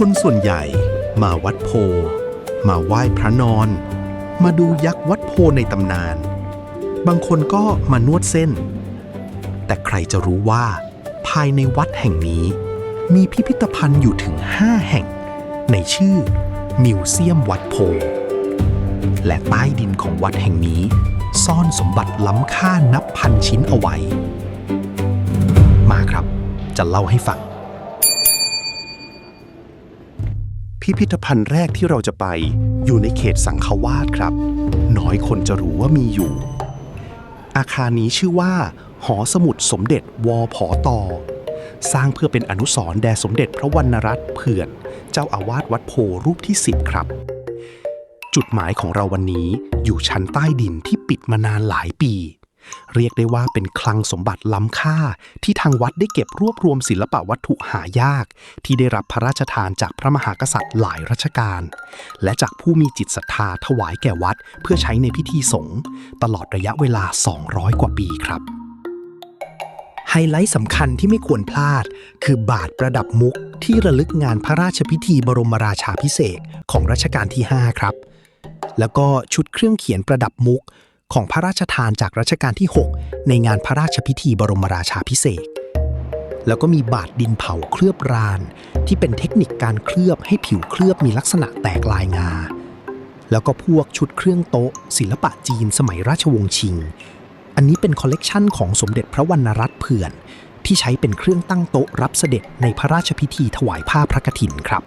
คนส่วนใหญ่มาวัดโพมาไหว้พระนอนมาดูยักษ์วัดโพในตำนานบางคนก็มานวดเส้นแต่ใครจะรู้ว่าภายในวัดแห่งนี้มีพิพิธภัณฑ์อยู่ถึง5แห่งในชื่อมิวเซียมวัดโพและใต้ดินของวัดแห่งนี้ซ่อนสมบัติล้ำค่านับพันชิ้นเอาไว้มาครับจะเล่าให้ฟังพิพิธภัณฑ์แรกที่เราจะไปอยู่ในเขตสังฆวาสครับน้อยคนจะรู้ว่ามีอยู่อาคารนี้ชื่อว่าหอสมุดสมเด็จวผต.สร้างเพื่อเป็นอนุสรณ์แด่สมเด็จพระวรรณรัตน์เผื่อนเจ้าอาวาสวัดโพรูปที่10ครับจุดหมายของเราวันนี้อยู่ชั้นใต้ดินที่ปิดมานานหลายปีเรียกได้ว่าเป็นคลังสมบัติล้ำค่าที่ทางวัดได้เก็บรวบรวมศิลปวัตถุหายากที่ได้รับพระราชทานจากพระมหากษัตริย์หลายรัชกาลและจากผู้มีจิตศรัทธาถวายแก่วัดเพื่อใช้ในพิธีสงฆ์ตลอดระยะเวลา200 กว่าปีครับไฮไลท์สำคัญที่ไม่ควรพลาดคือบาทประดับมุกที่ระลึกงานพระราชพิธีบรมราชาภิเษกของรัชกาลที่5ครับแล้วก็ชุดเครื่องเขียนประดับมุกของพระราชทานจากรัชกาลที่6ในงานพระราชพิธีบรมราชาภิเษกแล้วก็มีบาทดินเผาเคลือบรานที่เป็นเทคนิคการเคลือบให้ผิวเคลือบมีลักษณะแตกลายงาแล้วก็พวกชุดเครื่องโต๊ะศิลปะจีนสมัยราชวงศ์ชิงอันนี้เป็นคอลเลกชันของสมเด็จพระวรรณรัตน์เผื่อนที่ใช้เป็นเครื่องตั้งโต๊ะรับเสด็จในพระราชพิธีถวายผ้าพระกฐินครับ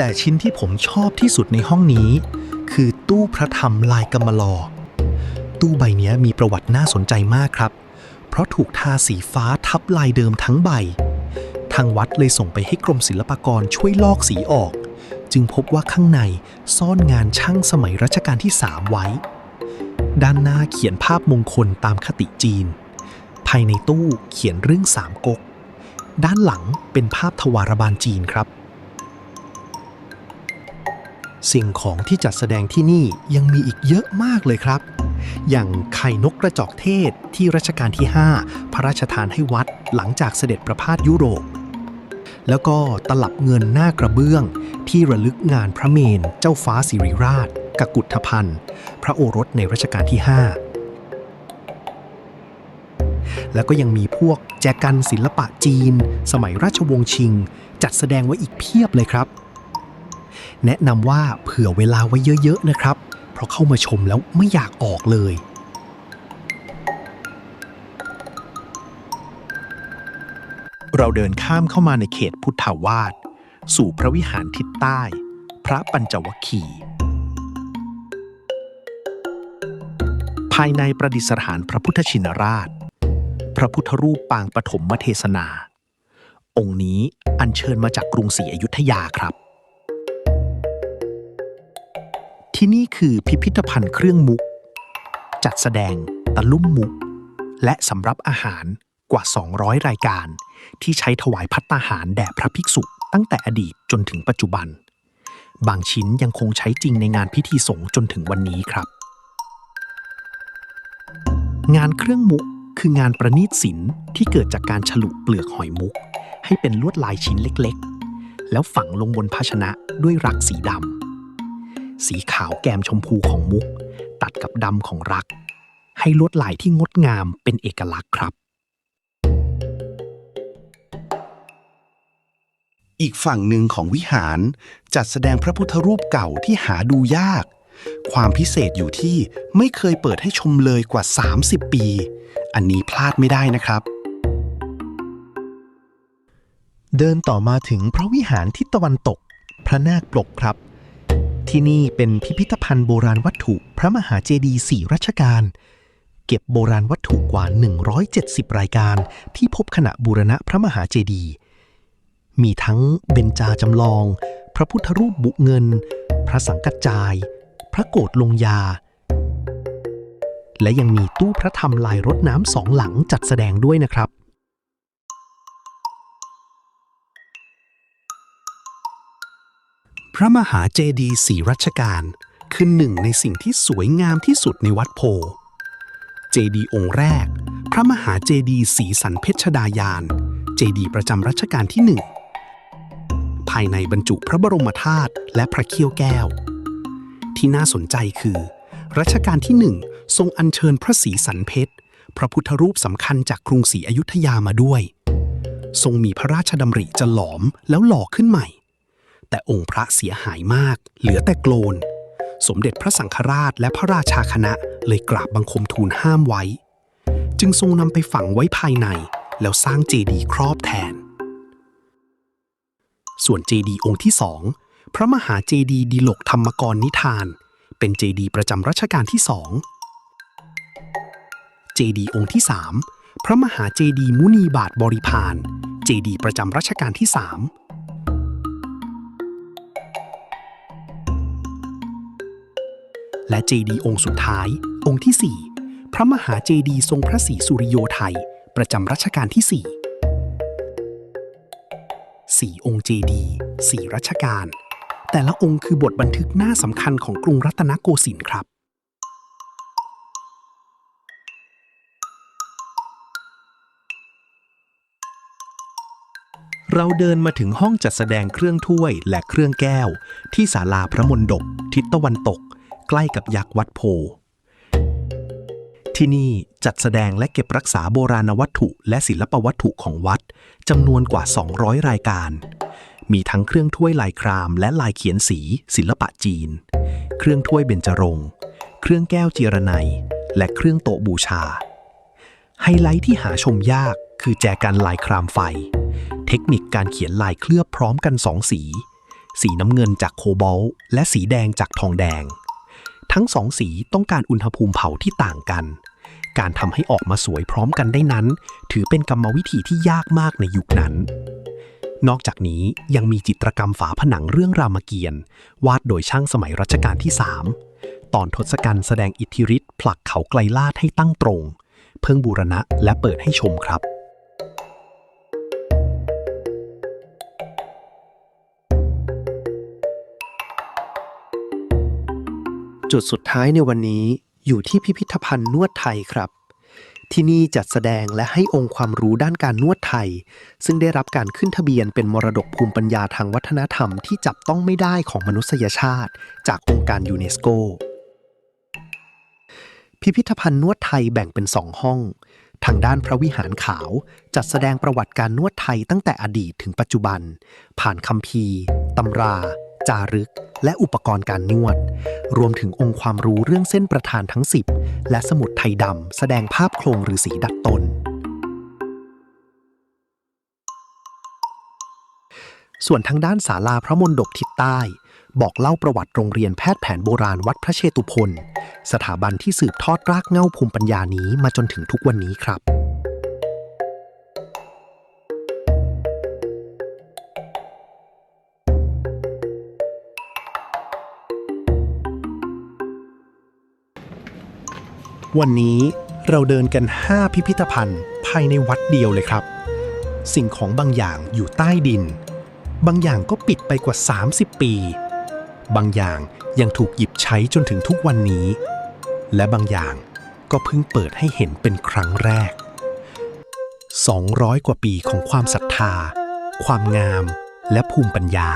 แต่ชิ้นที่ผมชอบที่สุดในห้องนี้คือตู้พระธรรมลายกำมะลอตู้ใบนี้มีประวัติน่าสนใจมากครับเพราะถูกทาสีฟ้าทับลายเดิมทั้งใบทางวัดเลยส่งไปให้กรมศิลปากรช่วยลอกสีออกจึงพบว่าข้างในซ่อนงานช่างสมัยรัชกาลที่3ไว้ด้านหน้าเขียนภาพมงคลตามคติจีนภายในตู้เขียนเรื่องสามก๊กด้านหลังเป็นภาพทวารบาลจีนครับสิ่งของที่จัดแสดงที่นี่ยังมีอีกเยอะมากเลยครับอย่างไข่นกกระจอกเทศที่รัชกาลที่5พระราชทานให้วัดหลังจากเสด็จประพาสยุโรปแล้วก็ตลับเงินหน้ากระเบื้องที่ระลึกงานพระเมรุเจ้าฟ้าสิริราชกกุฏฑพันธ์พระโอรสในรัชกาลที่5แล้วก็ยังมีพวกแจกันศิลปะจีนสมัยราชวงศ์ชิงจัดแสดงไว้อีกเพียบเลยครับแนะนำว่าเผื่อเวลาไว้เยอะๆนะครับเพราะเข้ามาชมแล้วไม่อยากออกเลยเราเดินข้ามเข้ามาในเขตพุทธาวาสสู่พระวิหารทิศใต้พระปัญจวัคคีย์ภายในประดิษฐานพระพุทธชินราชพระพุทธรูปปางปฐมเทศนาองค์นี้อัญเชิญมาจากกรุงศรีอยุธยาครับที่นี่คือพิพิธภัณฑ์เครื่องมุกจัดแสดงตะลุ่มมุกและสำรับอาหารกว่า200รายการที่ใช้ถวายภัตตาหารแด่พระภิกษุตั้งแต่อดีตจนถึงปัจจุบันบางชิ้นยังคงใช้จริงในงานพิธีสงฆ์จนถึงวันนี้ครับงานเครื่องมุกคืองานประณีตศิลป์ที่เกิดจากการฉลุเปลือกหอยมุกให้เป็นลวดลายชิ้นเล็กๆแล้วฝังลงบนภาชนะด้วยรักสีดำสีขาวแกมชมพูของมุกตัดกับดำของรักให้ลวดลายที่งดงามเป็นเอกลักษณ์ครับอีกฝั่งหนึ่งของวิหารจัดแสดงพระพุทธรูปเก่าที่หาดูยากความพิเศษอยู่ที่ไม่เคยเปิดให้ชมเลยกว่า30 ปีอันนี้พลาดไม่ได้นะครับเดินต่อมาถึงพระวิหารทิศตะวันตกพระนาคปลกครับที่นี่เป็นพิพิธภัณฑ์โบราณวัตถุพระมหาเจดีย์4รัชกาลเก็บโบราณวัตถุกว่า170รายการที่พบขณะบูรณะพระมหาเจดีย์มีทั้งเบญจาจำลองพระพุทธรูปบุเงินพระสังกัจจายพระโกฐลงยาและยังมีตู้พระธรรมลายรถน้ำ2หลังจัดแสดงด้วยนะครับพระมหาเจดีย์4รัชกาลคือหนึ่งในสิ่งที่สวยงามที่สุดในวัดโพ เจดีย์องค์แรกพระมหาเจดีย์ศรีสันเพชรดายานเจดีย์ประจำรัชกาลที่1ภายในบรรจุพระบรมธาตุและพระเขี้ยวแก้วที่น่าสนใจคือรัชกาลที่1ทรงอัญเชิญพระศรีสันเพชรพระพุทธรูปสำคัญจากกรุงศรีอยุธยามาด้วยทรงมีพระราชดำริจะหลอมแล้วหล่อขึ้นใหม่แต่องค์พระเสียหายมากเหลือแต่โกลนสมเด็จพระสังฆราชและพระราชาคณะเลยกราบบังคมทูลห้ามไว้จึงทรงนำไปฝังไว้ภายในแล้วสร้างเจดีย์ครอบแทนส่วนเจดีย์องค์ที่2พระมหาเจดีย์ดิลกธรรมกรนิทานเป็นเจดีย์ประจำรัชกาลที่2เจดีย์องค์ที่3พระมหาเจดีย์มุนีบาทบริพารเจดีย์ประจำรัชกาลที่3และเจดีย์องค์สุดท้ายองค์ที่4พระมหาเจดีย์ทรงพระศรีสุริโยไทยประจำรัชกาลที่4องค์เจดีย์4รัชกาลแต่ละองค์คือบทบันทึกหน้าสำคัญของกรุงรัตนโกสินทร์ครับเราเดินมาถึงห้องจัดแสดงเครื่องถ้วยและเครื่องแก้วที่ศาลาพระมณฑปทิศตะวันตกใกล้กับยักษ์วัดโพที่นี่จัดแสดงและเก็บรักษาโบราณวัตถุและศิลปวัตถุของวัดจำนวนกว่า200รายการมีทั้งเครื่องถ้วยลายครามและลายเขียนสีศิลปะจีนเครื่องถ้วยเบญจรงค์เครื่องแก้วเจียรนัยและเครื่องโต๊ะบูชาไฮไลท์ที่หาชมยากคือแจกันลายครามไฟเทคนิคการเขียนลายเคลือบพร้อมกัน2สีน้ำเงินจากโคบอลต์และสีแดงจากทองแดงทั้ง2สีต้องการอุณหภูมิเผาที่ต่างกันการทำให้ออกมาสวยพร้อมกันได้นั้นถือเป็นกรรมวิธีที่ยากมากในยุคนั้นนอกจากนี้ยังมีจิตรกรรมฝาผนังเรื่องรามเกียรติ์วาดโดยช่างสมัยรัชกาลที่3ตอนทศกัณฐ์แสดงอิทธิฤทธิ์ผลักเขาไกลลาดให้ตั้งตรงเพิ่งบูรณะและเปิดให้ชมครับจุดสุดท้ายในวันนี้อยู่ที่พิพิธภัณฑ์นวดไทยครับที่นี่จัดแสดงและให้องค์ความรู้ด้านการนวดไทยซึ่งได้รับการขึ้นทะเบียนเป็นมรดกภูมิปัญญาทางวัฒนธรรมที่จับต้องไม่ได้ของมนุษยชาติจากองค์การยูเนสโกพิพิธภัณฑ์นวดไทยแบ่งเป็น2ห้องทางด้านพระวิหารขาวจัดแสดงประวัติการนวดไทยตั้งแต่อดีตถึงปัจจุบันผ่านคัมภีร์ตำราจารึกและอุปกรณ์การนวดรวมถึงองค์ความรู้เรื่องเส้นประธานทั้ง10และสมุดไทยดำแสดงภาพโครงฤาษีดัดตนส่วนทางด้านศาลาพระมณฑปทิศใต้บอกเล่าประวัติโรงเรียนแพทย์แผนโบราณวัดพระเชตุพนสถาบันที่สืบทอดรากเหง้าภูมิปัญญานี้มาจนถึงทุกวันนี้ครับวันนี้เราเดินกัน5พิพิธภัณฑ์ภายในวัดเดียวเลยครับสิ่งของบางอย่างอยู่ใต้ดินบางอย่างก็ปิดไปกว่า30ปีบางอย่างยังถูกหยิบใช้จนถึงทุกวันนี้และบางอย่างก็เพิ่งเปิดให้เห็นเป็นครั้งแรก200กว่าปีของความศรัทธาความงามและภูมิปัญญา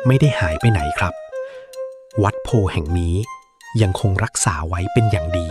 ไม่ได้หายไปไหนครับวัดโพแห่งนี้ยังคงรักษาไว้เป็นอย่างดี